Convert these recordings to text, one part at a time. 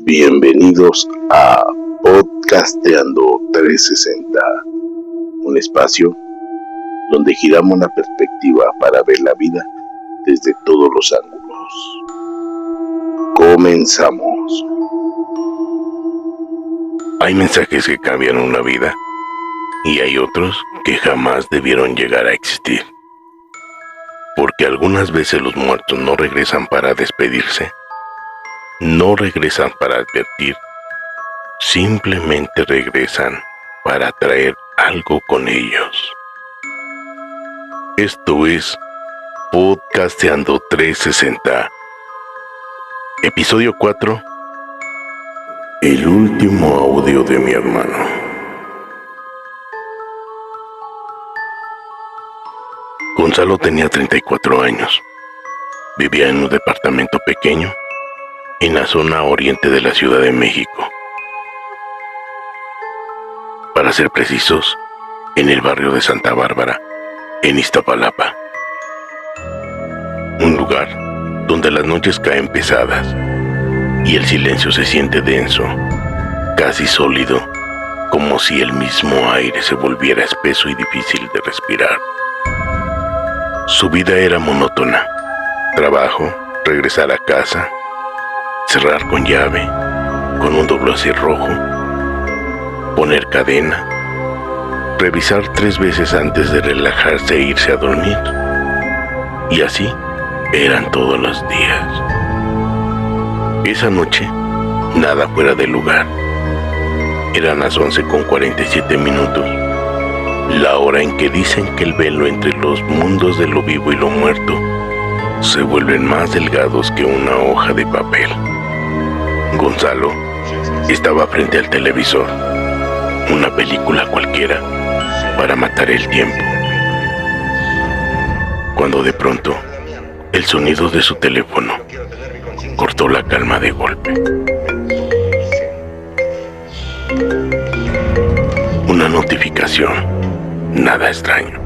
Bienvenidos a Podcasteando 360, un espacio donde giramos la perspectiva para ver la vida desde todos los ángulos. Comenzamos. Hay mensajes que cambian una vida y hay otros que jamás debieron llegar a existir. Porque algunas veces los muertos no regresan para despedirse, no regresan para advertir, simplemente regresan para traer algo con ellos. Esto es Podcasteando 360, episodio 4, el último audio de mi hermano. Gonzalo tenía 34 años, vivía en un departamento pequeño en la zona oriente de la Ciudad de México. Para ser precisos, en el barrio de Santa Bárbara, en Iztapalapa. Un lugar donde las noches caen pesadas y el silencio se siente denso, casi sólido, como si el mismo aire se volviera espeso y difícil de respirar. Su vida era monótona: trabajo, regresar a casa, cerrar con llave, con un doble cerrojo, poner cadena, revisar 3 veces antes de relajarse e irse a dormir. Y así eran todos los días. Esa noche, nada fuera de lugar. Eran las 11:47, la hora en que dicen que el velo entre los mundos de lo vivo y lo muerto se vuelven más delgados que una hoja de papel. Gonzalo estaba frente al televisor, una película cualquiera para matar el tiempo, cuando de pronto el sonido de su teléfono cortó la calma de golpe. Una notificación, nada extraño,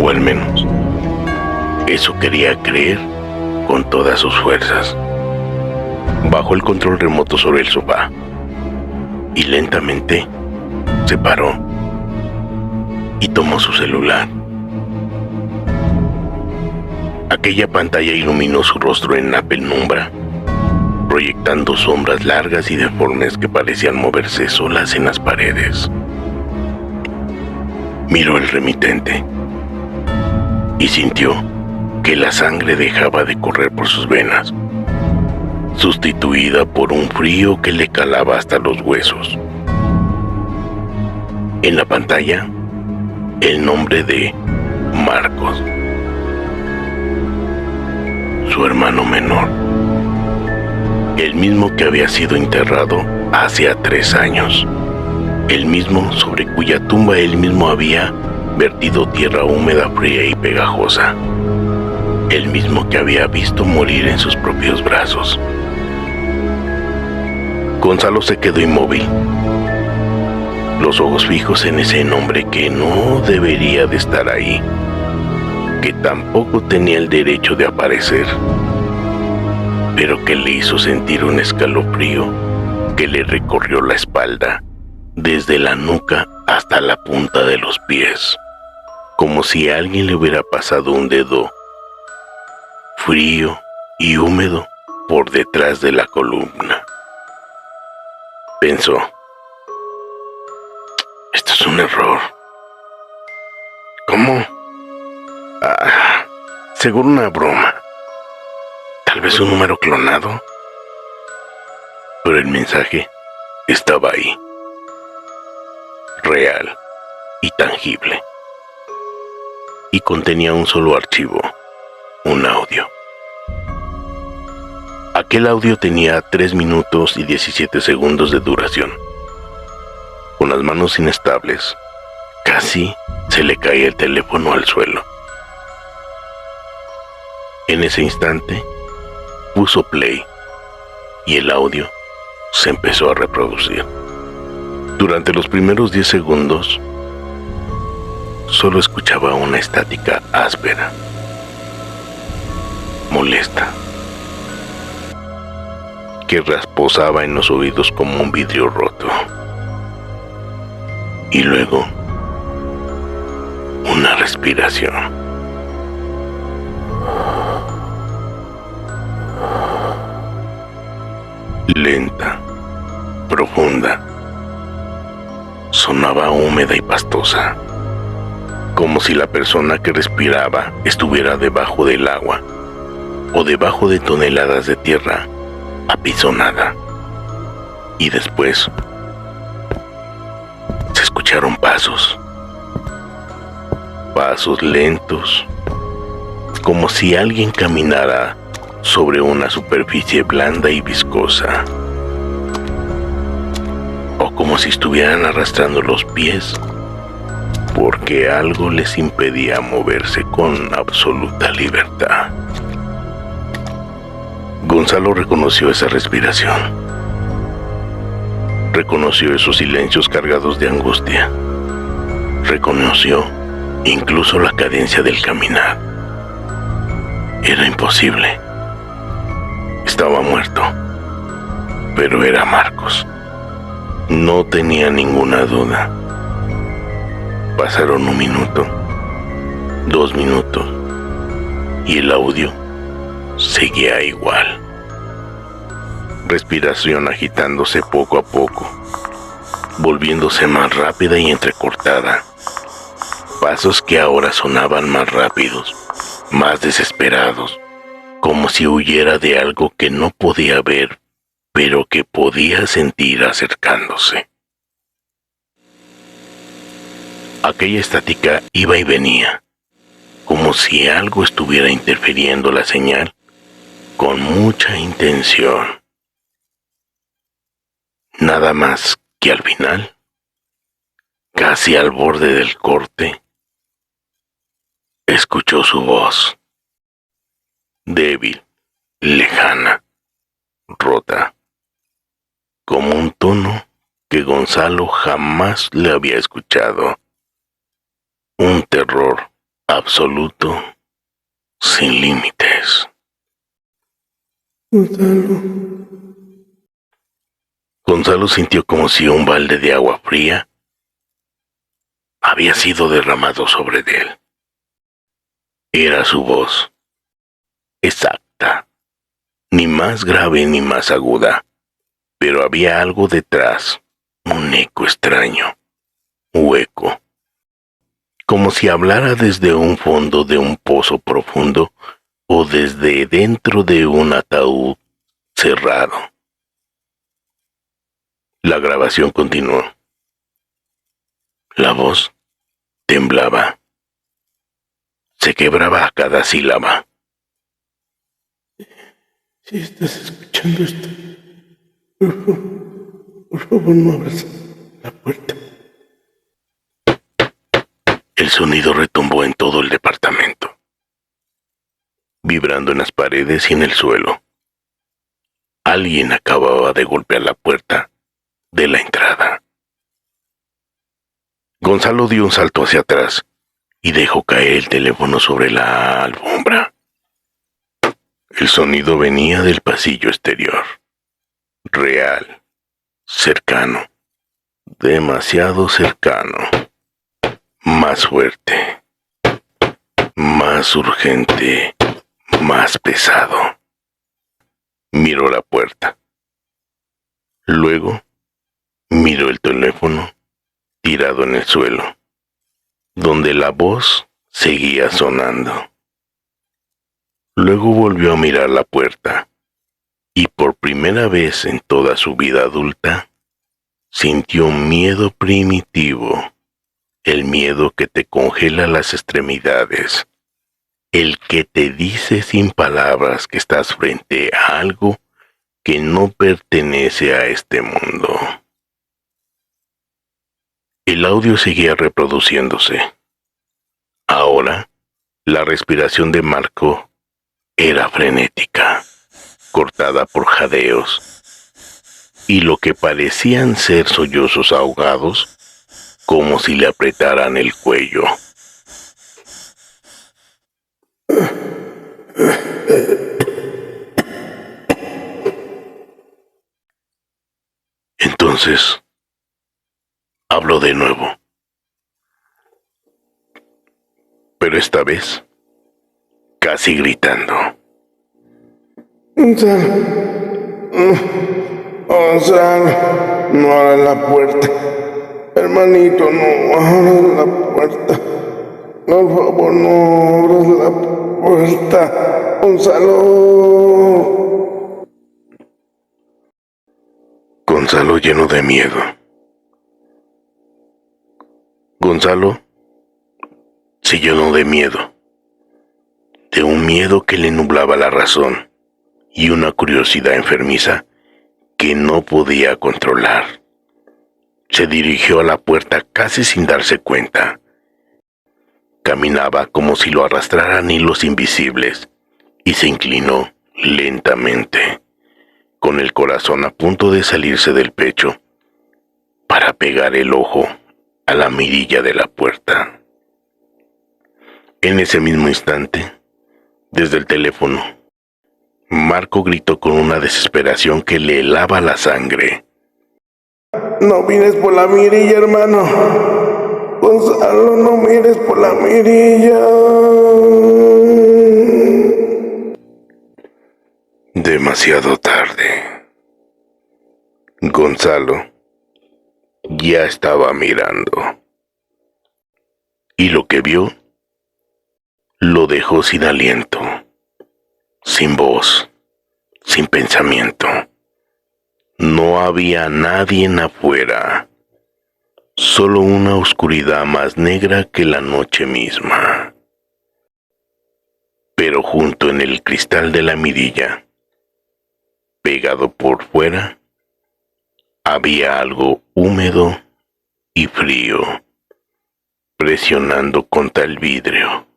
o al menos eso quería creer con todas sus fuerzas. Bajó el control remoto sobre el sofá y lentamente se paró y tomó su celular. Aquella pantalla iluminó su rostro en la penumbra, proyectando sombras largas y deformes que parecían moverse solas en las paredes. Miró el remitente y sintió que la sangre dejaba de correr por sus venas, sustituida por un frío que le calaba hasta los huesos. En la pantalla, el nombre de Marcos, su hermano menor, el mismo que había sido enterrado hacía 3 años, el mismo sobre cuya tumba él mismo había vertido tierra húmeda, fría y pegajosa, el mismo que había visto morir en sus propios brazos. Gonzalo se quedó inmóvil, los ojos fijos en ese nombre que no debería de estar ahí, que tampoco tenía el derecho de aparecer, pero que le hizo sentir un escalofrío que le recorrió la espalda, desde la nuca hasta la punta de los pies, como si a alguien le hubiera pasado un dedo frío y húmedo por detrás de la columna. Pensó: esto es un error. ¿Cómo? Seguro una broma. Tal vez un número clonado. Pero el mensaje estaba ahí, real y tangible, y contenía un solo archivo, un audio. Aquel audio tenía 3 minutos y 17 segundos de duración. Con las manos inestables, casi se le caía el teléfono al suelo. En ese instante, puso play y el audio se empezó a reproducir. Durante los primeros 10 segundos, solo escuchaba una estática áspera, molesta, que rasposaba en los oídos como un vidrio roto. Y luego, una respiración. Lenta, profunda. Sonaba húmeda y pastosa, como si la persona que respiraba estuviera debajo del agua o debajo de toneladas de tierra apisonada. Y después se escucharon pasos lentos, como si alguien caminara sobre una superficie blanda y viscosa, o como si estuvieran arrastrando los pies, porque algo les impedía moverse con absoluta libertad. Gonzalo reconoció esa respiración. Reconoció esos silencios cargados de angustia. Reconoció incluso la cadencia del caminar. Era imposible. Estaba muerto. Pero era Marcos. No tenía ninguna duda. Pasaron 1 minuto, 2 minutos, y el audio seguía igual. Respiración agitándose poco a poco, volviéndose más rápida y entrecortada. Pasos que ahora sonaban más rápidos, más desesperados, como si huyera de algo que no podía ver, pero que podía sentir acercándose. Aquella estática iba y venía, como si algo estuviera interfiriendo la señal con mucha intención. Nada más que al final, casi al borde del corte, escuchó su voz, débil, lejana, rota, como un tono que Gonzalo jamás le había escuchado. Un terror absoluto, sin límites. Gonzalo sintió como si un balde de agua fría había sido derramado sobre él. Era su voz, exacta, ni más grave ni más aguda, pero había algo detrás, un eco extraño, hueco, como si hablara desde un fondo de un pozo profundo o desde dentro de un ataúd cerrado. La grabación continuó. La voz temblaba. Se quebraba a cada sílaba. Si estás escuchando esto, por favor no abras la puerta. El sonido retumbó en todo el departamento, vibrando en las paredes y en el suelo. Alguien acababa de golpear la puerta de la entrada. Gonzalo dio un salto hacia atrás y dejó caer el teléfono sobre la alfombra. El sonido venía del pasillo exterior. Real, cercano, demasiado cercano. Más fuerte, más urgente, más pesado. Miró la puerta. Luego, miró el teléfono tirado en el suelo, donde la voz seguía sonando. Luego volvió a mirar la puerta, y por primera vez en toda su vida adulta, sintió un miedo primitivo. El miedo que te congela las extremidades, el que te dice sin palabras que estás frente a algo que no pertenece a este mundo. El audio seguía reproduciéndose. Ahora, la respiración de Marco era frenética, cortada por jadeos, y lo que parecían ser sollozos ahogados, como si le apretaran el cuello. Entonces, habló de nuevo. Pero esta vez, casi gritando. Gonzalo, no abras la puerta. Hermanito, no abras la puerta. Por favor, no abras la puerta. Gonzalo. Gonzalo lleno de miedo. Gonzalo se llenó de miedo. De un miedo que le nublaba la razón y una curiosidad enfermiza que no podía controlar. Se dirigió a la puerta casi sin darse cuenta. Caminaba como si lo arrastraran hilos invisibles y se inclinó lentamente, con el corazón a punto de salirse del pecho, para pegar el ojo a la mirilla de la puerta. En ese mismo instante, desde el teléfono, Marco gritó con una desesperación que le helaba la sangre. No mires por la mirilla, hermano. Gonzalo, no mires por la mirilla. Demasiado tarde. Gonzalo ya estaba mirando. Y lo que vio lo dejó sin aliento, sin voz, sin pensamiento. No había nadie afuera, solo una oscuridad más negra que la noche misma. Pero junto en el cristal de la mirilla, pegado por fuera, había algo húmedo y frío, presionando contra el vidrio.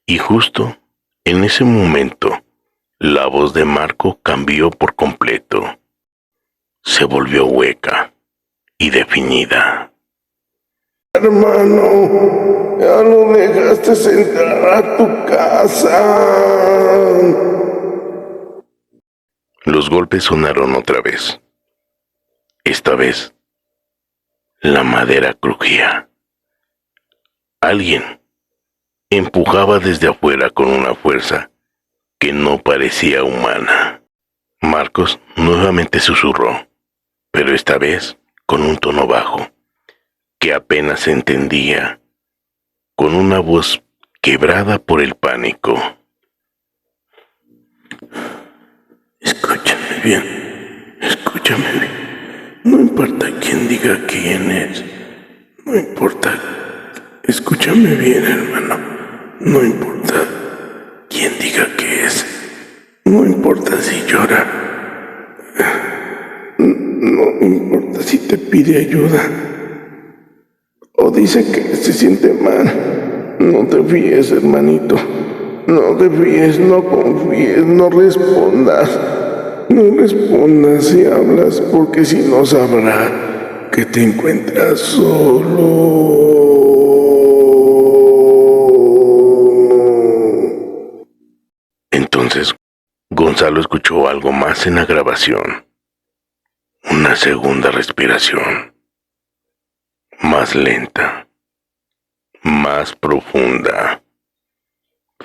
Y justo en ese momento, la voz de Marco cambió por completo. Se volvió hueca y definida. Hermano, ya no dejaste entrar a tu casa. Los golpes sonaron otra vez. Esta vez, la madera crujía. Alguien empujaba desde afuera con una fuerza que no parecía humana. Marcos nuevamente susurró, pero esta vez con un tono bajo, que apenas se entendía, con una voz quebrada por el pánico. Escúchame bien, escúchame bien. No importa quién diga quién es, no importa. Escúchame bien, hermano. No importa quién diga qué es, no importa si llora, no importa si te pide ayuda o dice que se siente mal. No te fíes, hermanito. No te fíes, no confíes, no respondas. No respondas si hablas, porque si no sabrá que te encuentras solo. Entonces, Gonzalo escuchó algo más en la grabación. Una segunda respiración. Más lenta. Más profunda.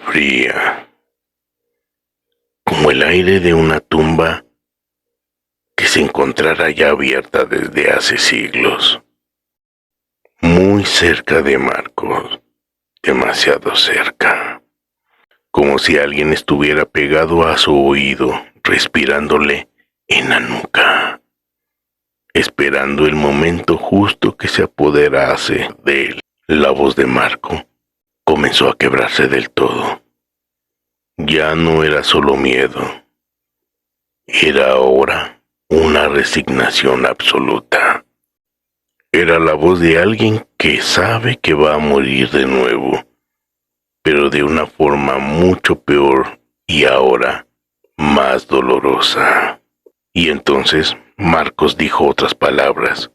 Fría. Como el aire de una tumba que se encontrara ya abierta desde hace siglos. Muy cerca de Marcos. Demasiado cerca. Como si alguien estuviera pegado a su oído, respirándole en la nuca, esperando el momento justo que se apoderase de él. La voz de Marco comenzó a quebrarse del todo. Ya no era solo miedo, era ahora una resignación absoluta. Era la voz de alguien que sabe que va a morir de nuevo, pero de una forma mucho peor y ahora más dolorosa. Y entonces Marcos dijo otras palabras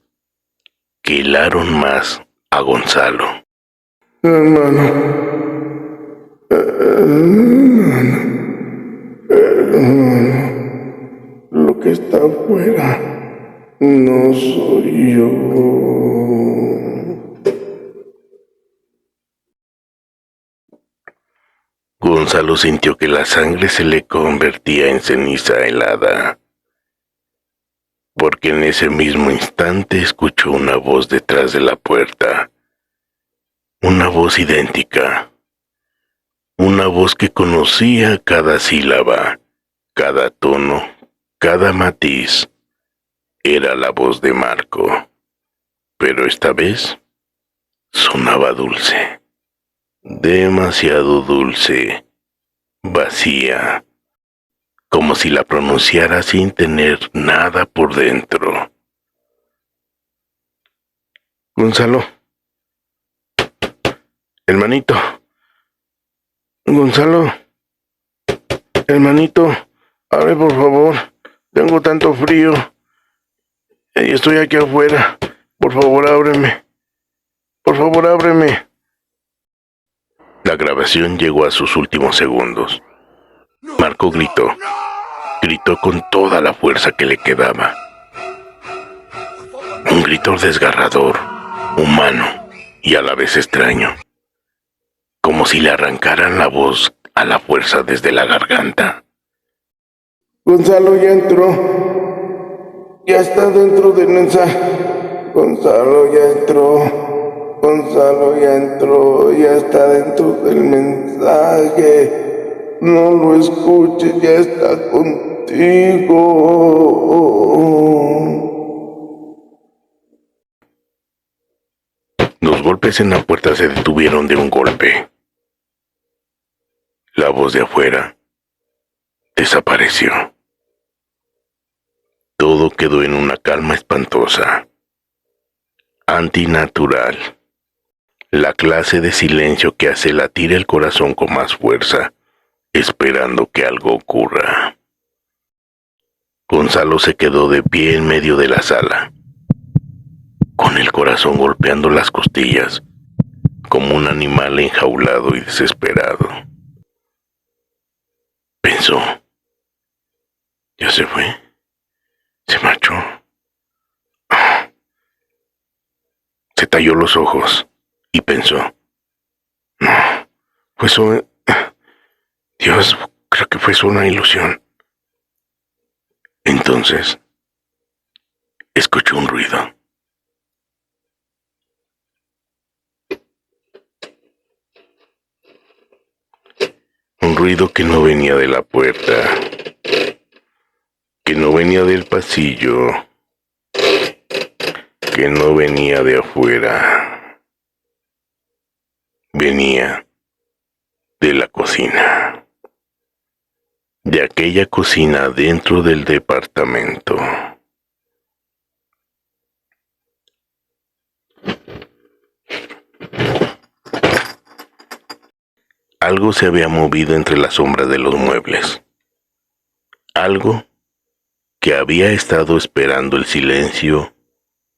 que helaron más a Gonzalo. Hermano, lo que está afuera no soy yo. Gonzalo sintió que la sangre se le convertía en ceniza helada, porque en ese mismo instante escuchó una voz detrás de la puerta, una voz idéntica, una voz que conocía cada sílaba, cada tono, cada matiz. Era la voz de Marco, pero esta vez sonaba dulce. Demasiado dulce, vacía, como si la pronunciara sin tener nada por dentro. Gonzalo. Hermanito. Gonzalo. Hermanito, abre por favor. Tengo tanto frío. Y estoy aquí afuera. Por favor, ábreme. Por favor, ábreme. La grabación llegó a sus últimos segundos. Marco gritó con toda la fuerza que le quedaba. Un grito desgarrador, humano y a la vez extraño, como si le arrancaran la voz a la fuerza desde la garganta. Gonzalo ya entró. Ya está dentro del mensaje. Gonzalo ya entró. Gonzalo ya entró, ya está dentro del mensaje. No lo escuches, ya está contigo. Los golpes en la puerta se detuvieron de un golpe. La voz de afuera desapareció. Todo quedó en una calma espantosa, antinatural. La clase de silencio que hace latir el corazón con más fuerza, esperando que algo ocurra. Gonzalo se quedó de pie en medio de la sala, con el corazón golpeando las costillas, como un animal enjaulado y desesperado. Pensó, ya se fue, se marchó. Se talló los ojos y pensó, no, Dios, creo que fue solo una ilusión. Entonces, escuchó un ruido. Un ruido que no venía de la puerta, que no venía del pasillo, que no venía de afuera. Venía de la cocina, de aquella cocina dentro del departamento. Algo se había movido entre las sombras de los muebles. Algo que había estado esperando el silencio,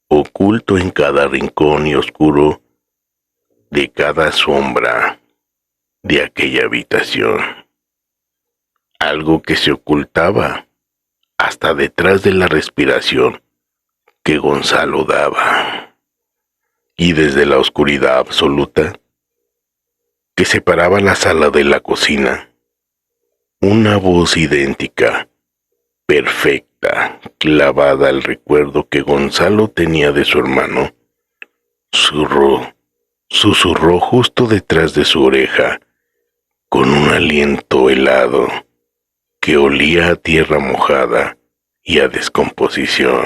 oculto en cada rincón y oscuro de cada sombra de aquella habitación. Algo que se ocultaba hasta detrás de la respiración que Gonzalo daba. Y desde la oscuridad absoluta que separaba la sala de la cocina, una voz idéntica, perfecta, clavada al recuerdo que Gonzalo tenía de su hermano, susurró justo detrás de su oreja, con un aliento helado que olía a tierra mojada y a descomposición.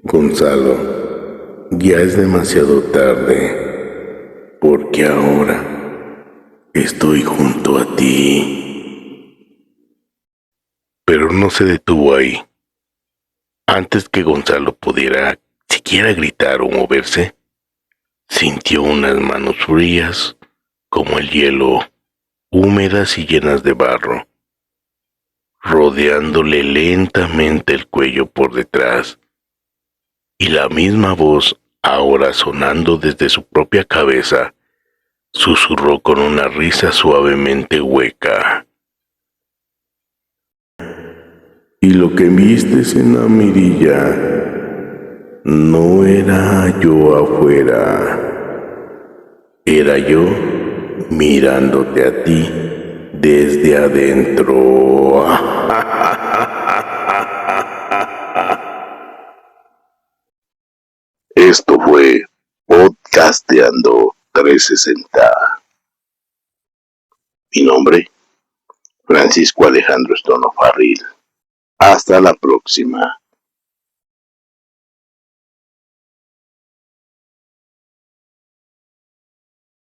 Gonzalo, ya es demasiado tarde, porque ahora estoy junto a ti. Pero no se detuvo ahí. Antes que Gonzalo pudiera siquiera gritar o moverse, sintió unas manos frías como el hielo, húmedas y llenas de barro, rodeándole lentamente el cuello por detrás, y la misma voz, ahora sonando desde su propia cabeza, susurró con una risa suavemente hueca. Y lo que vistes en la mirilla no era yo afuera, era yo mirándote a ti desde adentro. Esto fue Podcasteando 360. Mi nombre, Francisco Alejandro Estono Farril. Hasta la próxima.